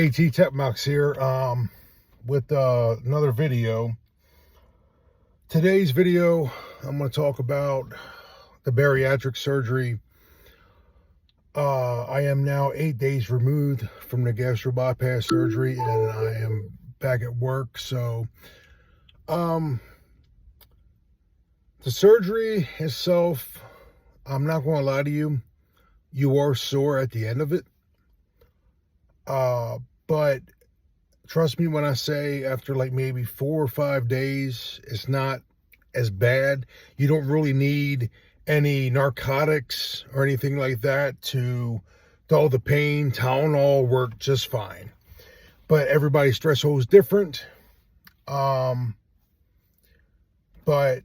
AT Tech Max here with another video. Today's video, I'm going to talk about the bariatric surgery. I am now 8 days removed from the gastro bypass surgery, and I am back at work. So the surgery itself, I'm not going to lie to you, you are sore at the end of it. But trust me when I say after like maybe 4 or 5 days, it's not as bad. You don't really need any narcotics or anything like that to dull the pain. Tylenol worked just fine. But everybody's threshold is different. But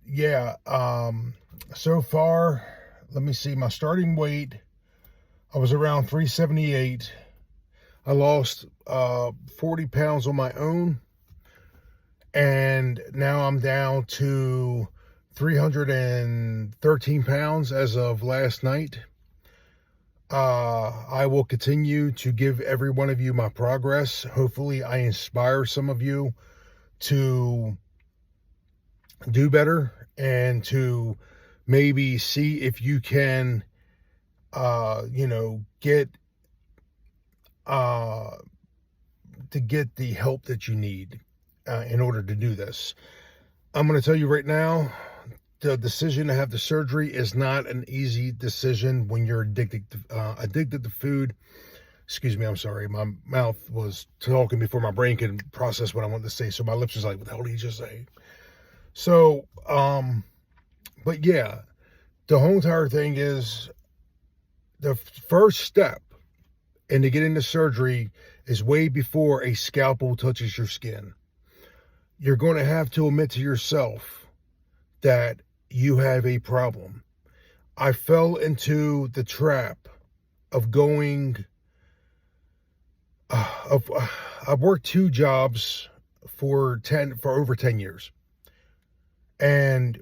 yeah, so far, let me see, my starting weight, I was around 378. I lost 40 pounds on my own, and now I'm down to 313 pounds as of last night. I will continue to give every one of you my progress. Hopefully I inspire some of you to do better and to maybe see if you can, get the help that you need in order to do this. I'm going to tell you right now, the decision to have the surgery is not an easy decision when you're addicted to food. Excuse me, I'm sorry. My mouth was talking before my brain could process what I wanted to say. So my lips was like, what the hell did he just say? So, but yeah, the whole entire thing is the first step into getting the surgery is way before a scalpel touches your skin. You're going to have to admit to yourself that you have a problem. I fell into the trap of going, I've worked 2 jobs for over 10 years. And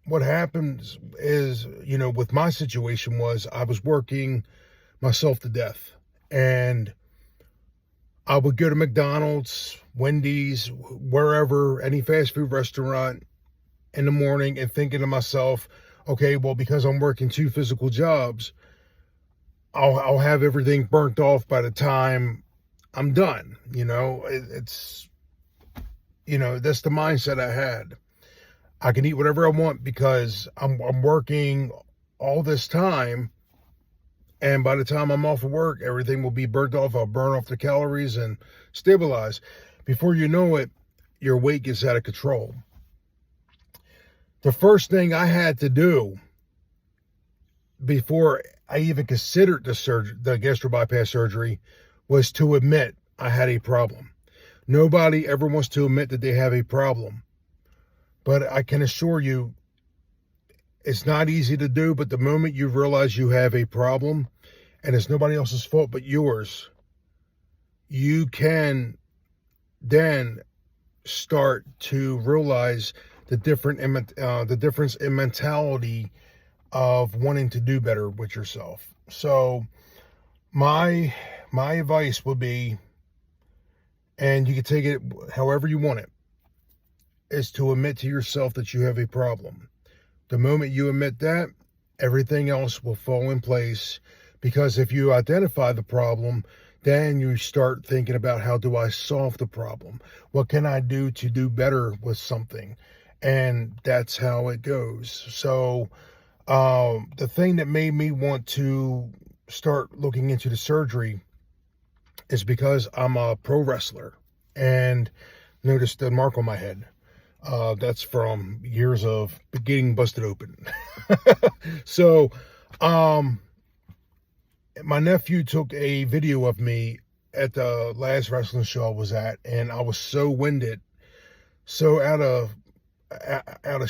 what happens is, with my situation was I was working myself to death, and I would go to McDonald's, Wendy's, wherever, any fast food restaurant in the morning and thinking to myself, okay, well, because I'm working 2 physical jobs, I'll have everything burnt off by the time I'm done. It's that's the mindset I had. I can eat whatever I want because I'm working all this time. And by the time I'm off of work, everything will be burnt off. I'll burn off the calories and stabilize. Before you know it, your weight gets out of control. The first thing I had to do before I even considered the gastro bypass surgery was to admit I had a problem. Nobody ever wants to admit that they have a problem. But I can assure you, it's not easy to do, but the moment you realize you have a problem and it's nobody else's fault but yours, you can then start to realize the difference in mentality of wanting to do better with yourself. So my advice would be, and you can take it however you want it, is to admit to yourself that you have a problem. The moment you admit that, everything else will fall in place, because if you identify the problem, then you start thinking about, how do I solve the problem? What can I do to do better with something? And that's how it goes. So the thing that made me want to start looking into the surgery is because I'm a pro wrestler, and notice the mark on my head. That's from years of getting busted open. So, my nephew took a video of me at the last wrestling show I was at, and I was so winded, so out of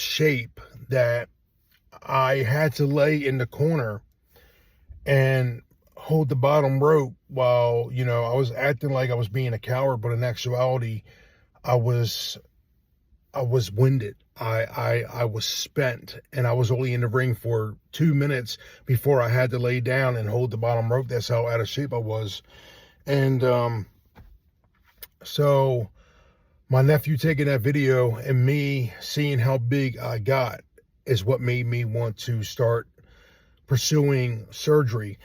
shape, that I had to lay in the corner and hold the bottom rope while, I was acting like I was being a coward, but in actuality, I was winded. I was spent, and I was only in the ring for 2 minutes before I had to lay down and hold the bottom rope. That's how out of shape I was. And So my nephew taking that video and me seeing how big I got is what made me want to start pursuing surgery.